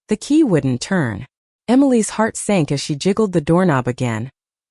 The key wouldn't turn. Emily's heart sank as she jiggled the doorknob again,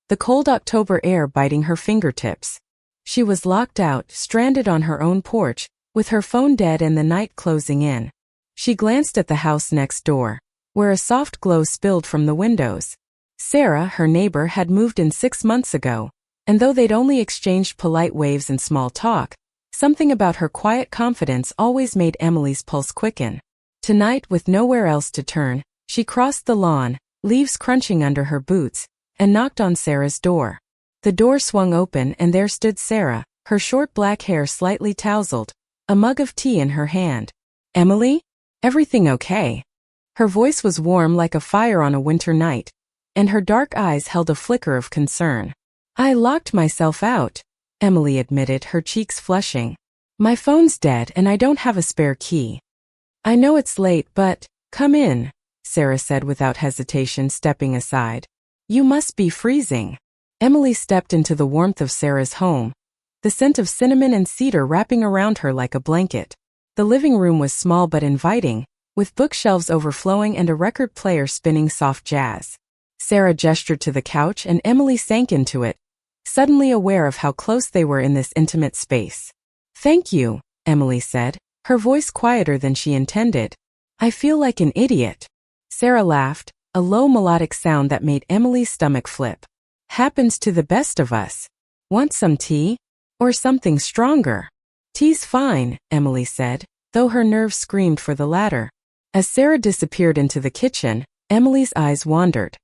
the cold October air biting her fingertips. She was locked out, stranded on her own porch, with her phone dead and the night closing in. She glanced at the house next door, where a soft glow spilled from the windows. Sarah, her neighbor, had moved in 6 months ago, and though they'd only exchanged polite waves and small talk, something about her quiet confidence always made Emily's pulse quicken. Tonight, with nowhere else to turn, she crossed the lawn, leaves crunching under her boots, and knocked on Sarah's door. The door swung open and there stood Sarah, her short black hair slightly tousled, a mug of tea in her hand. "Emily? Everything okay?" Her voice was warm like a fire on a winter night, and her dark eyes held a flicker of concern. "I locked myself out," Emily admitted, her cheeks flushing. "My phone's dead and I don't have a spare key." "I know it's late, but come in," Sarah said without hesitation, stepping aside. "You must be freezing." Emily stepped into the warmth of Sarah's home, the scent of cinnamon and cedar wrapping around her like a blanket. The living room was small but inviting, with bookshelves overflowing and a record player spinning soft jazz. Sarah gestured to the couch and Emily sank into it, suddenly aware of how close they were in this intimate space. "Thank you," Emily said, her voice quieter than she intended. "I feel like an idiot." Sarah laughed, a low melodic sound that made Emily's stomach flip. "Happens to the best of us. Want some tea? Or something stronger?" "Tea's fine," Emily said, though her nerves screamed for the latter. As Sarah disappeared into the kitchen, Emily's eyes wandered.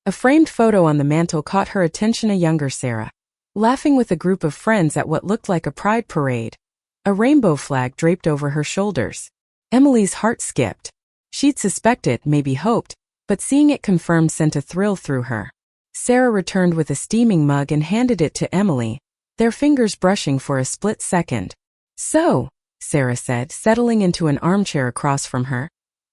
A framed photo on the mantel caught her attention, a younger Sarah, laughing with a group of friends at what looked like a pride parade, a rainbow flag draped over her shoulders. Emily's heart skipped. She'd suspected, maybe hoped, but seeing it confirmed sent a thrill through her. Sarah returned with a steaming mug and handed it to Emily, their fingers brushing for a split second. "So," Sarah said, settling into an armchair across from her,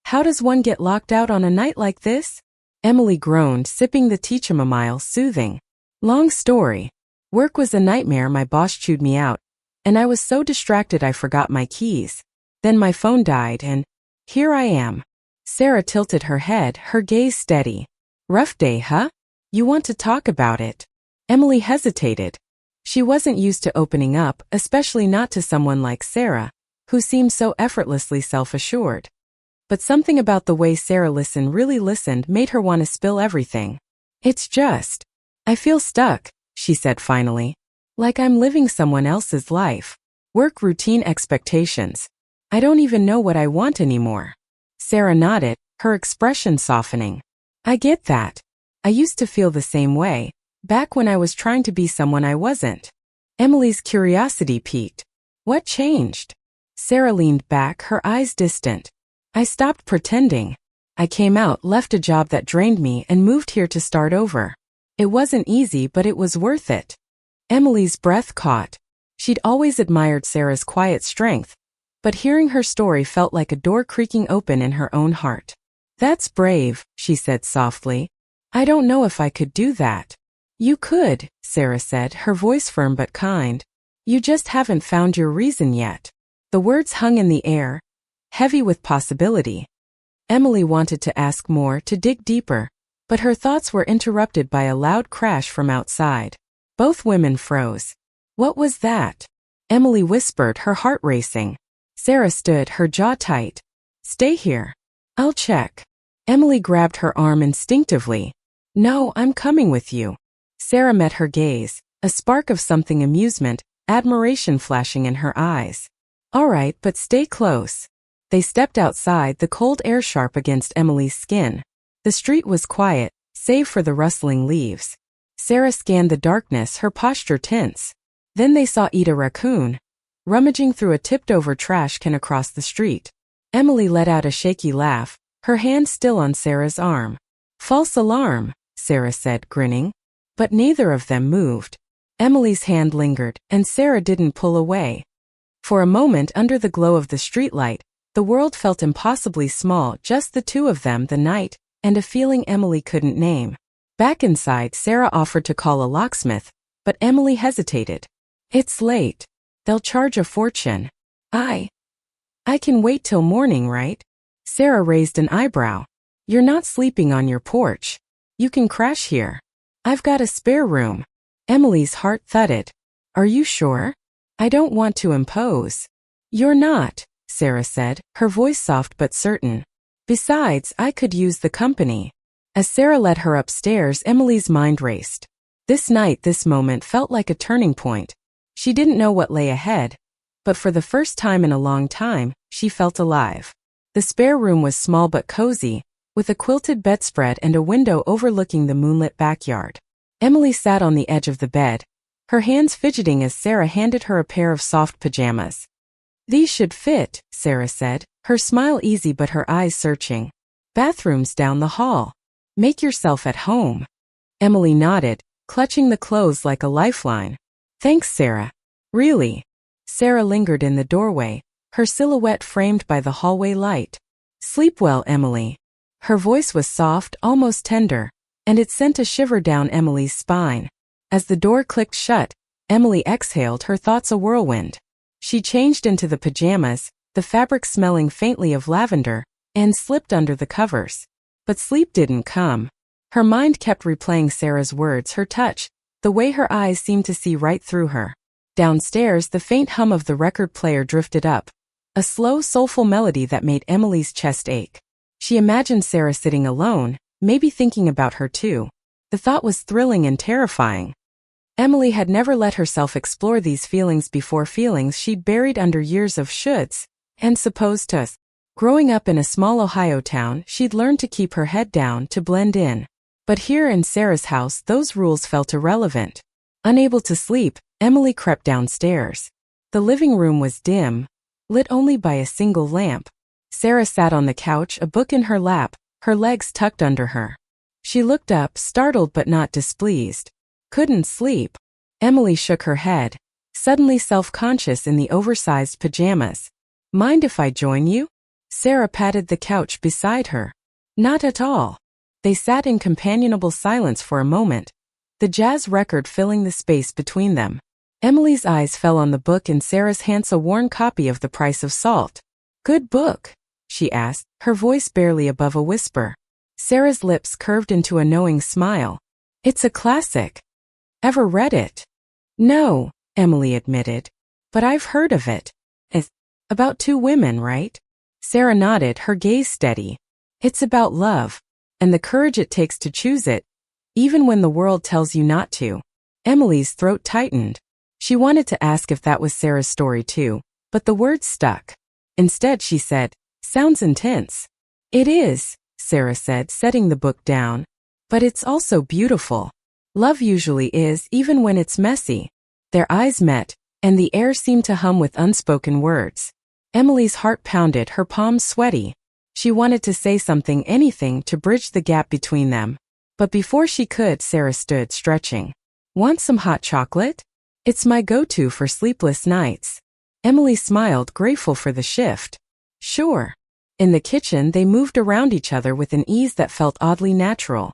"how does one get locked out on a night like this?" Emily groaned, sipping the tea chamomile, soothing. "Long story. Work was a nightmare, my boss chewed me out, and I was so distracted I forgot my keys. Then my phone died and here I am." Sarah tilted her head, her gaze steady. "Rough day, huh? You want to talk about it?" Emily hesitated. She wasn't used to opening up, especially not to someone like Sarah, who seemed so effortlessly self-assured. But something about the way Sarah really listened made her want to spill everything. "It's just, I feel stuck," she said finally. "Like I'm living someone else's life. Work routine expectations. I don't even know what I want anymore." Sarah nodded, her expression softening. "I get that. I used to feel the same way, back when I was trying to be someone I wasn't." Emily's curiosity piqued. "What changed?" Sarah leaned back, her eyes distant. "I stopped pretending. I came out, left a job that drained me, and moved here to start over. It wasn't easy, but it was worth it." Emily's breath caught. She'd always admired Sarah's quiet strength, but hearing her story felt like a door creaking open in her own heart. "That's brave," she said softly. "I don't know if I could do that." "You could," Sarah said, her voice firm but kind. "You just haven't found your reason yet." The words hung in the air, heavy with possibility. Emily wanted to ask more, to dig deeper, but her thoughts were interrupted by a loud crash from outside. Both women froze. "What was that?" Emily whispered, her heart racing. Sarah stood, her jaw tight. "Stay here. I'll check." Emily grabbed her arm instinctively. "No, I'm coming with you." Sarah met her gaze, a spark of something amusement, admiration flashing in her eyes. "All right, but stay close." They stepped outside, the cold air sharp against Emily's skin. The street was quiet, save for the rustling leaves. Sarah scanned the darkness, her posture tense. Then they saw Ida Raccoon, rummaging through a tipped-over trash can across the street. Emily let out a shaky laugh, her hand still on Sarah's arm. "False alarm," Sarah said, grinning. But neither of them moved. Emily's hand lingered, and Sarah didn't pull away. For a moment, under the glow of the streetlight, the world felt impossibly small, just the two of them, the night, and a feeling Emily couldn't name. Back inside, Sarah offered to call a locksmith, but Emily hesitated. "It's late. They'll charge a fortune." I can wait till morning, right?" Sarah raised an eyebrow. You're not sleeping on your porch. You can crash here. I've got a spare room. Emily's heart thudded. Are you sure? I don't want to impose. You're not, Sarah said, her voice soft but certain. Besides, I could use the company. As Sarah led her upstairs, Emily's mind raced. This night, this moment felt like a turning point. She didn't know what lay ahead, but for the first time in a long time, she felt alive. The spare room was small but cozy, with a quilted bedspread and a window overlooking the moonlit backyard. Emily sat on the edge of the bed, her hands fidgeting as Sarah handed her a pair of soft pajamas. These should fit, Sarah said, her smile easy but her eyes searching. Bathroom's down the hall. Make yourself at home. Emily nodded, clutching the clothes like a lifeline. Thanks, Sarah. Really? Sarah lingered in the doorway, her silhouette framed by the hallway light. Sleep well, Emily. Her voice was soft, almost tender, and it sent a shiver down Emily's spine. As the door clicked shut, Emily exhaled, her thoughts a whirlwind. She changed into the pajamas, the fabric smelling faintly of lavender, and slipped under the covers. But sleep didn't come. Her mind kept replaying Sarah's words, her touch, the way her eyes seemed to see right through her. Downstairs, the faint hum of the record player drifted up, a slow, soulful melody that made Emily's chest ache. She imagined Sarah sitting alone, maybe thinking about her too. The thought was thrilling and terrifying. Emily had never let herself explore these feelings before, feelings she'd buried under years of shoulds and supposed tos. Growing up in a small Ohio town, she'd learned to keep her head down, to blend in. But here in Sarah's house, those rules felt irrelevant. Unable to sleep, Emily crept downstairs. The living room was dim, lit only by a single lamp. Sarah sat on the couch, a book in her lap, her legs tucked under her. She looked up, startled but not displeased. Couldn't sleep. Emily shook her head, suddenly self-conscious in the oversized pajamas. Mind if I join you? Sarah patted the couch beside her. Not at all. They sat in companionable silence for a moment, the jazz record filling the space between them. Emily's eyes fell on the book in Sarah's hands, a worn copy of The Price of Salt. Good book? She asked, her voice barely above a whisper. Sarah's lips curved into a knowing smile. It's a classic. Ever read it? No, Emily admitted. But I've heard of it. It's about two women, right? Sarah nodded, her gaze steady. It's about love, and the courage it takes to choose it, even when the world tells you not to. Emily's throat tightened. She wanted to ask if that was Sarah's story too, but the words stuck. Instead, she said, sounds intense. It is, Sarah said, setting the book down. But it's also beautiful. Love usually is, even when it's messy. Their eyes met, and the air seemed to hum with unspoken words. Emily's heart pounded, her palms sweaty. She wanted to say something, anything, to bridge the gap between them. But before she could, Sarah stood, stretching. Want some hot chocolate? It's my go-to for sleepless nights. Emily smiled, grateful for the shift. Sure. In the kitchen, they moved around each other with an ease that felt oddly natural.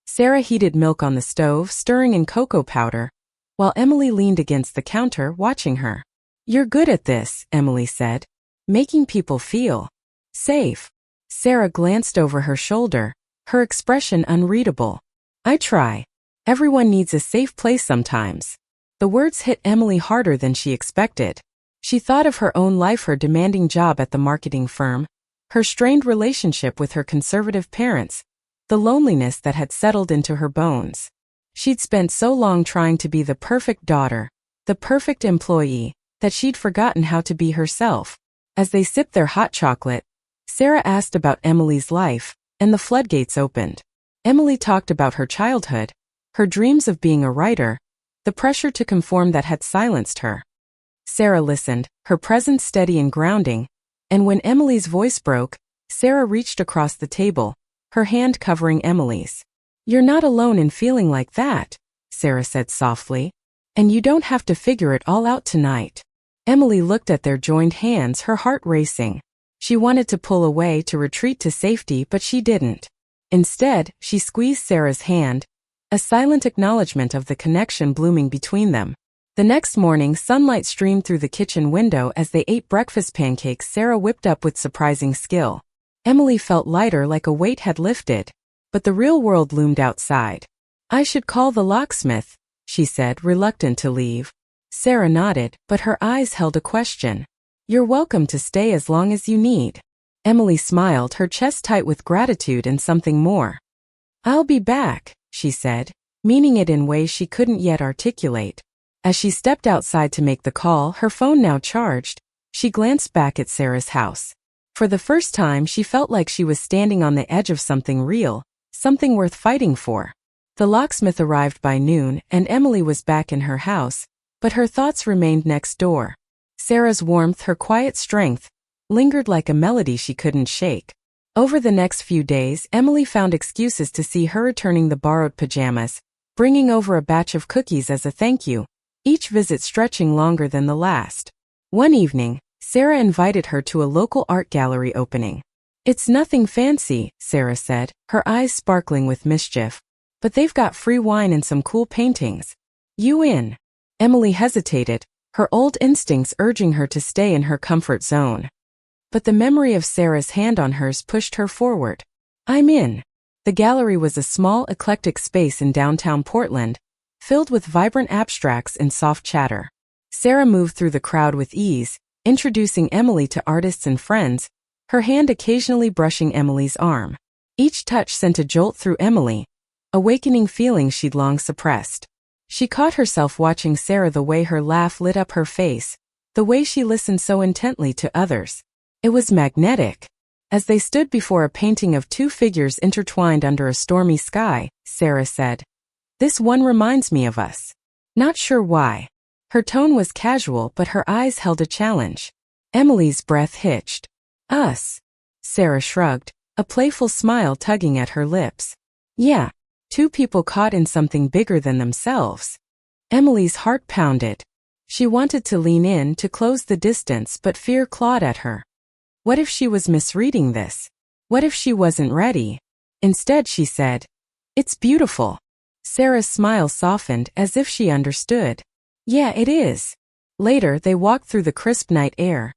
Sarah heated milk on the stove, stirring in cocoa powder, while Emily leaned against the counter, watching her. You're good at this, Emily said. Making people feel safe. Sarah glanced over her shoulder, her expression unreadable. I try. Everyone needs a safe place sometimes. The words hit Emily harder than she expected. She thought of her own life, her demanding job at the marketing firm, her strained relationship with her conservative parents, the loneliness that had settled into her bones. She'd spent so long trying to be the perfect daughter, the perfect employee, that she'd forgotten how to be herself. As they sipped their hot chocolate, Sarah asked about Emily's life, and the floodgates opened. Emily talked about her childhood, her dreams of being a writer, the pressure to conform that had silenced her. Sarah listened, her presence steady and grounding, and when Emily's voice broke, Sarah reached across the table, her hand covering Emily's. You're not alone in feeling like that, Sarah said softly. And you don't have to figure it all out tonight. Emily looked at their joined hands, her heart racing. She wanted to pull away, to retreat to safety, but she didn't. Instead, she squeezed Sarah's hand, a silent acknowledgement of the connection blooming between them. The next morning, sunlight streamed through the kitchen window as they ate breakfast pancakes Sarah whipped up with surprising skill. Emily felt lighter, like a weight had lifted. But the real world loomed outside. "I should call the locksmith," she said, reluctant to leave. Sarah nodded, but her eyes held a question. "You're welcome to stay as long as you need." Emily smiled, her chest tight with gratitude and something more. "I'll be back," she said, meaning it in ways she couldn't yet articulate. As she stepped outside to make the call, her phone now charged, she glanced back at Sarah's house. For the first time, she felt like she was standing on the edge of something real, something worth fighting for. The locksmith arrived by noon, and Emily was back in her house, but her thoughts remained next door. Sarah's warmth, her quiet strength, lingered like a melody she couldn't shake. Over the next few days, Emily found excuses to see her, returning the borrowed pajamas, bringing over a batch of cookies as a thank you, each visit stretching longer than the last. One evening, Sarah invited her to a local art gallery opening. "It's nothing fancy," Sarah said, her eyes sparkling with mischief. "But they've got free wine and some cool paintings. You in?" Emily hesitated, her old instincts urging her to stay in her comfort zone. But the memory of Sarah's hand on hers pushed her forward. "I'm in." The gallery was a small, eclectic space in downtown Portland, filled with vibrant abstracts and soft chatter. Sarah moved through the crowd with ease, introducing Emily to artists and friends, her hand occasionally brushing Emily's arm. Each touch sent a jolt through Emily, awakening feelings she'd long suppressed. She caught herself watching Sarah, the way her laugh lit up her face, the way she listened so intently to others. It was magnetic. As they stood before a painting of two figures intertwined under a stormy sky, Sarah said, "This one reminds me of us." Not sure why. Her tone was casual, but her eyes held a challenge. Emily's breath hitched. "Us?" Sarah shrugged, a playful smile tugging at her lips. "Yeah, two people caught in something bigger than themselves." Emily's heart pounded. She wanted to lean in, to close the distance, but fear clawed at her. What if she was misreading this? What if she wasn't ready? Instead, she said, "It's beautiful." Sarah's smile softened, as if she understood. "Yeah, it is." Later, they walked through the crisp night air,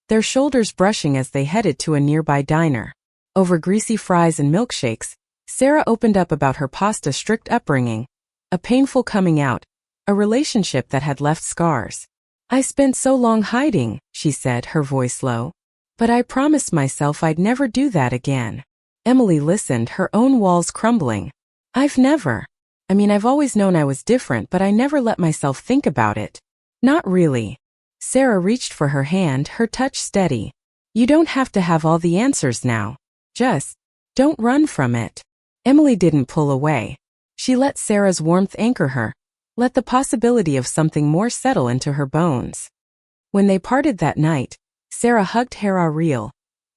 their shoulders brushing as they headed to a nearby diner. Over greasy fries and milkshakes, Sarah opened up about her pasta-strict upbringing, a painful coming out, a relationship that had left scars. "I spent so long hiding," she said, her voice low. "But I promised myself I'd never do that again." Emily listened, her own walls crumbling. I've always known I was different, but I never let myself think about it." "Not really." Sarah reached for her hand, her touch steady. "You don't have to have all the answers now. Just don't run from it." Emily didn't pull away. She let Sarah's warmth anchor her, let the possibility of something more settle into her bones. When they parted that night, Sarah hugged Hera, real,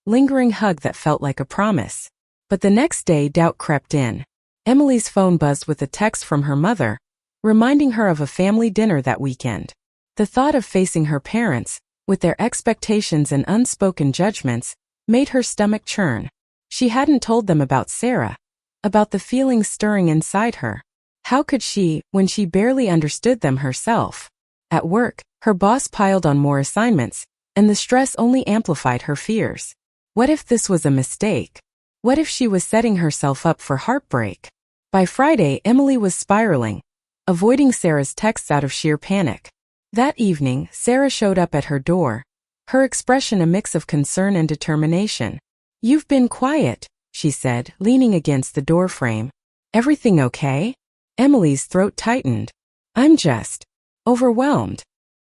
lingering hug that felt like a promise. But the next day, doubt crept in. Emily's phone buzzed with a text from her mother, reminding her of a family dinner that weekend. The thought of facing her parents, with their expectations and unspoken judgments, made her stomach churn. She hadn't told them about Sarah, about the feelings stirring inside her. How could she, when she barely understood them herself? At work, her boss piled on more assignments, and the stress only amplified her fears. What if this was a mistake? What if she was setting herself up for heartbreak? By Friday, Emily was spiraling, avoiding Sarah's texts out of sheer panic. That evening, Sarah showed up at her door, her expression a mix of concern and determination. "You've been quiet," she said, leaning against the doorframe. "Everything okay?" Emily's throat tightened. "I'm just overwhelmed.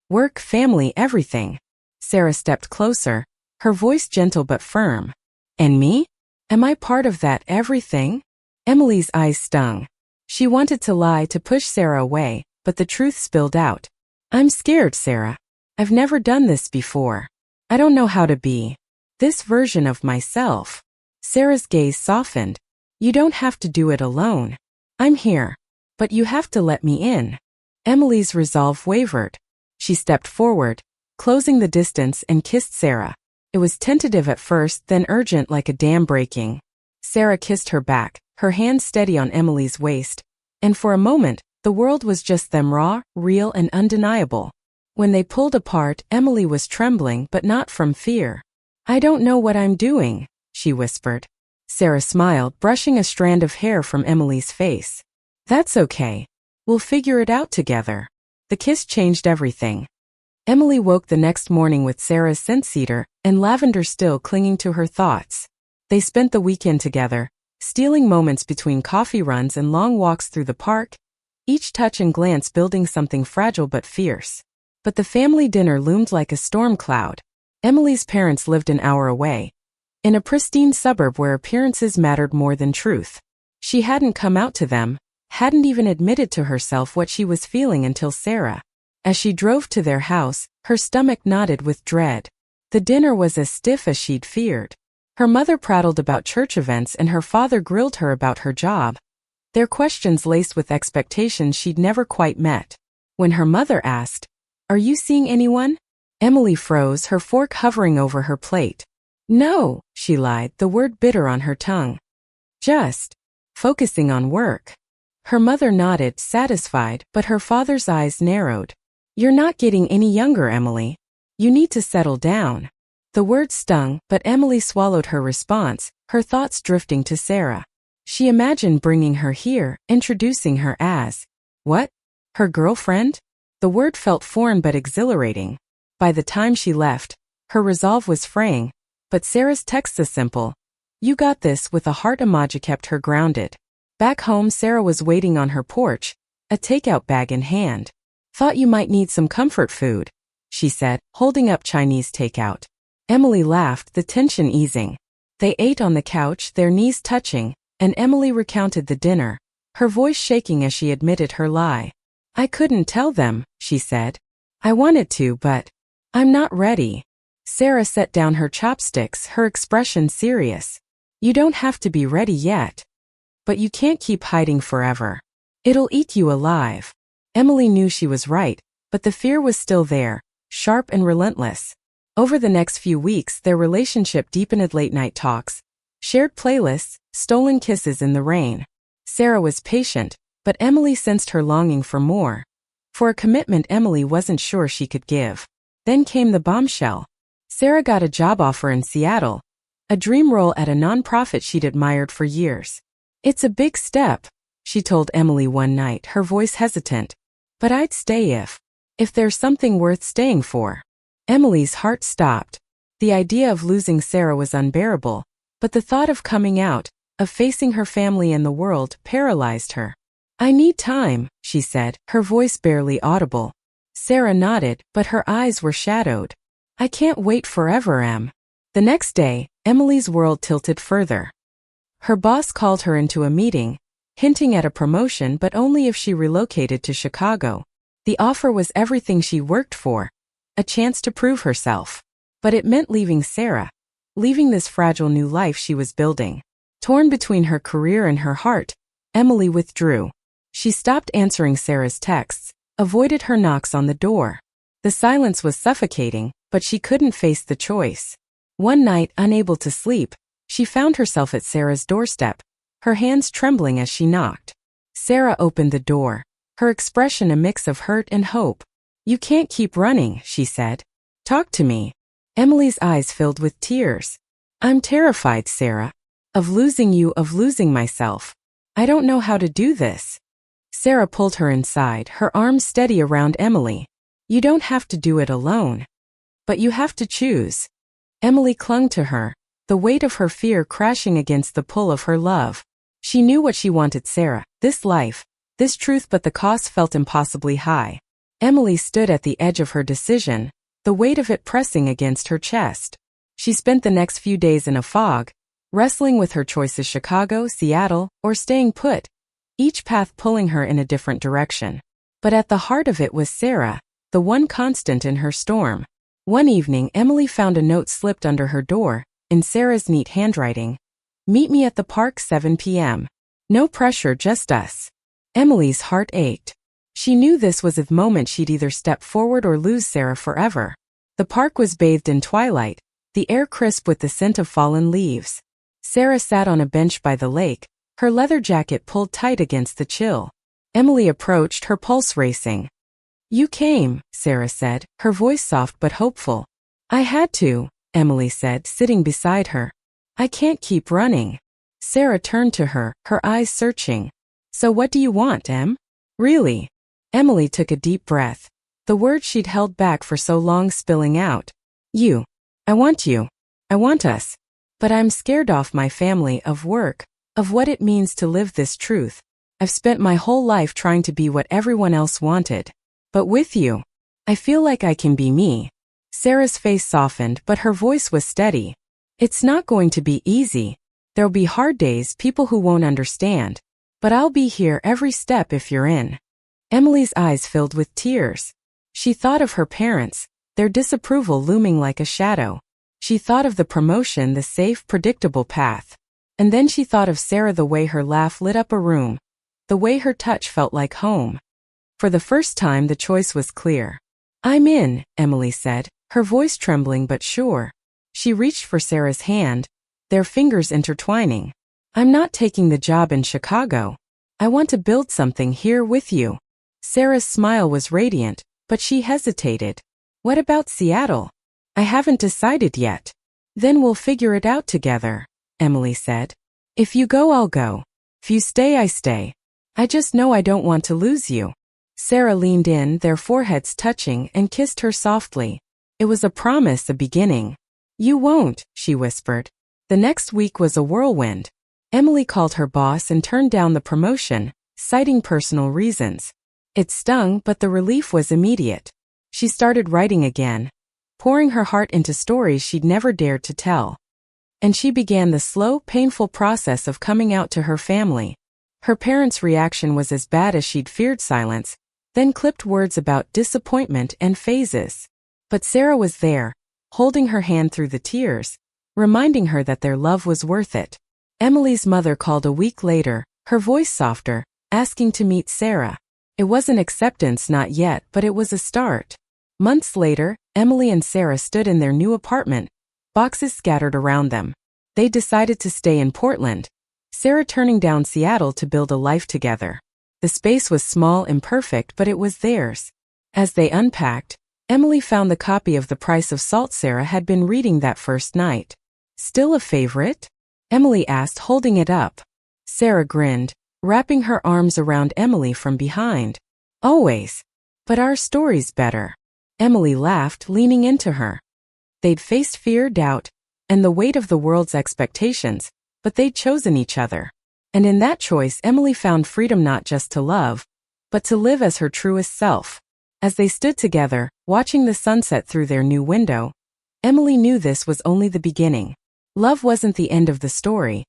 Work, family, everything." Sarah stepped closer, her voice gentle but firm. "And me? Am I part of that everything?" Emily's eyes stung. She wanted to lie, to push Sarah away, but the truth spilled out. "I'm scared, Sarah. I've never done this before. I don't know how to be this version of myself." Sarah's gaze softened. "You don't have to do it alone. I'm here. But you have to let me in." Emily's resolve wavered. She stepped forward, closing the distance, and kissed Sarah. It was tentative at first, then urgent, like a dam breaking. Sarah kissed her back, her hand steady on Emily's waist, and for a moment, the world was just them, raw, real, and undeniable. When they pulled apart, Emily was trembling, but not from fear. "I don't know what I'm doing," she whispered. Sarah smiled, brushing a strand of hair from Emily's face. That's okay. We'll figure it out together. The kiss changed everything. Emily woke the next morning with Sarah's scent cedar and lavender still clinging to her thoughts. They spent the weekend together, stealing moments between coffee runs and long walks through the park, each touch and glance building something fragile but fierce. But the family dinner loomed like a storm cloud. Emily's parents lived an hour away, in a pristine suburb where appearances mattered more than truth. She hadn't come out to them, hadn't even admitted to herself what she was feeling until Sarah. As she drove to their house, her stomach knotted with dread. The dinner was as stiff as she'd feared. Her mother prattled about church events and her father grilled her about her job, their questions laced with expectations she'd never quite met. When her mother asked, "Are you seeing anyone?" Emily froze, her fork hovering over her plate. "No," she lied, the word bitter on her tongue. "Just focusing on work." Her mother nodded, satisfied, but her father's eyes narrowed. "You're not getting any younger, Emily. You need to settle down." The word stung, but Emily swallowed her response, her thoughts drifting to Sarah. She imagined bringing her here, introducing her as, what? Her girlfriend? The word felt foreign but exhilarating. By the time she left, her resolve was fraying, but Sarah's text a simple, "You got this," with a heart emoji kept her grounded. Back home, Sarah was waiting on her porch, a takeout bag in hand. "Thought you might need some comfort food," she said, holding up Chinese takeout. Emily laughed, the tension easing. They ate on the couch, their knees touching, and Emily recounted the dinner, her voice shaking as she admitted her lie. "I couldn't tell them," she said. "I wanted to, but I'm not ready." Sarah set down her chopsticks, her expression serious. "You don't have to be ready yet. But you can't keep hiding forever. It'll eat you alive." Emily knew she was right, but the fear was still there, sharp and relentless. Over the next few weeks, their relationship deepened. Late-night talks, shared playlists, stolen kisses in the rain. Sarah was patient, but Emily sensed her longing for more. For a commitment Emily wasn't sure she could give. Then came the bombshell. Sarah got a job offer in Seattle, a dream role at a nonprofit she'd admired for years. "It's a big step," she told Emily one night, her voice hesitant. "But I'd stay if there's something worth staying for." Emily's heart stopped. The idea of losing Sarah was unbearable, but the thought of coming out, of facing her family and the world, paralyzed her. "I need time," she said, her voice barely audible. Sarah nodded, but her eyes were shadowed. "I can't wait forever, Em." The next day, Emily's world tilted further. Her boss called her into a meeting, hinting at a promotion but only if she relocated to Chicago. The offer was everything she worked for, a chance to prove herself. But it meant leaving Sarah, leaving this fragile new life she was building. Torn between her career and her heart, Emily withdrew. She stopped answering Sarah's texts, avoided her knocks on the door. The silence was suffocating, but she couldn't face the choice. One night, unable to sleep, she found herself at Sarah's doorstep, her hands trembling as she knocked. Sarah opened the door, her expression a mix of hurt and hope. "You can't keep running," she said. "Talk to me." Emily's eyes filled with tears. "I'm terrified, Sarah. Of losing you, of losing myself. I don't know how to do this." Sarah pulled her inside, her arms steady around Emily. "You don't have to do it alone. But you have to choose." Emily clung to her, the weight of her fear crashing against the pull of her love. She knew what she wanted, Sarah, this life, this truth, but the cost felt impossibly high. Emily stood at the edge of her decision, the weight of it pressing against her chest. She spent the next few days in a fog, wrestling with her choices: Chicago, Seattle, or staying put, each path pulling her in a different direction. But at the heart of it was Sarah, the one constant in her storm. One evening, Emily found a note slipped under her door, in Sarah's neat handwriting. "Meet me at the park 7 p.m. No pressure, just us." Emily's heart ached. She knew this was the moment she'd either step forward or lose Sarah forever. The park was bathed in twilight, the air crisp with the scent of fallen leaves. Sarah sat on a bench by the lake, her leather jacket pulled tight against the chill. Emily approached, her pulse racing. "You came," Sarah said, her voice soft but hopeful. "I had to," Emily said, sitting beside her. I can't keep running. Sarah turned to her, her eyes searching. So what do you want, Em? Really? Emily took a deep breath, the words she'd held back for so long spilling out. You. I want you. I want us. But I'm scared off my family, of work, of what it means to live this truth. I've spent my whole life trying to be what everyone else wanted. But with you, I feel like I can be me. Sarah's face softened, but her voice was steady. It's not going to be easy. There'll be hard days, people who won't understand. But I'll be here every step if you're in. Emily's eyes filled with tears. She thought of her parents, their disapproval looming like a shadow. She thought of the promotion, the safe, predictable path. And then she thought of Sarah, the way her laugh lit up a room, the way her touch felt like home. For the first time, the choice was clear. I'm in, Emily said, her voice trembling but sure. She reached for Sarah's hand, their fingers intertwining. I'm not taking the job in Chicago. I want to build something here with you. Sarah's smile was radiant, but she hesitated. What about Seattle? I haven't decided yet. Then we'll figure it out together, Emily said. If you go, I'll go. If you stay, I stay. I just know I don't want to lose you. Sarah leaned in, their foreheads touching, and kissed her softly. It was a promise, a beginning. You won't, she whispered. The next week was a whirlwind. Emily called her boss and turned down the promotion, citing personal reasons. It stung, but the relief was immediate. She started writing again, pouring her heart into stories she'd never dared to tell. And she began the slow, painful process of coming out to her family. Her parents' reaction was as bad as she'd feared: silence, then clipped words about disappointment and phases. But Sarah was there, holding her hand through the tears, reminding her that their love was worth it. Emily's mother called a week later, her voice softer, asking to meet Sarah. It wasn't acceptance, not yet, but it was a start. Months later, Emily and Sarah stood in their new apartment, boxes scattered around them. They decided to stay in Portland, Sarah turning down Seattle to build a life together. The space was small, imperfect, but it was theirs. As they unpacked, Emily found the copy of The Price of Salt Sarah had been reading that first night. Still a favorite? Emily asked, holding it up. Sarah grinned, wrapping her arms around Emily from behind. Always. But our story's better. Emily laughed, leaning into her. They'd faced fear, doubt, and the weight of the world's expectations, but they'd chosen each other. And in that choice, Emily found freedom, not just to love, but to live as her truest self. As they stood together, watching the sunset through their new window, Emily knew this was only the beginning. Love wasn't the end of the story.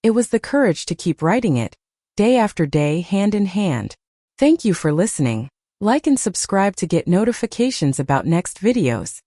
It was the courage to keep writing it, day after day, hand in hand. Thank you for listening. Like and subscribe to get notifications about next videos.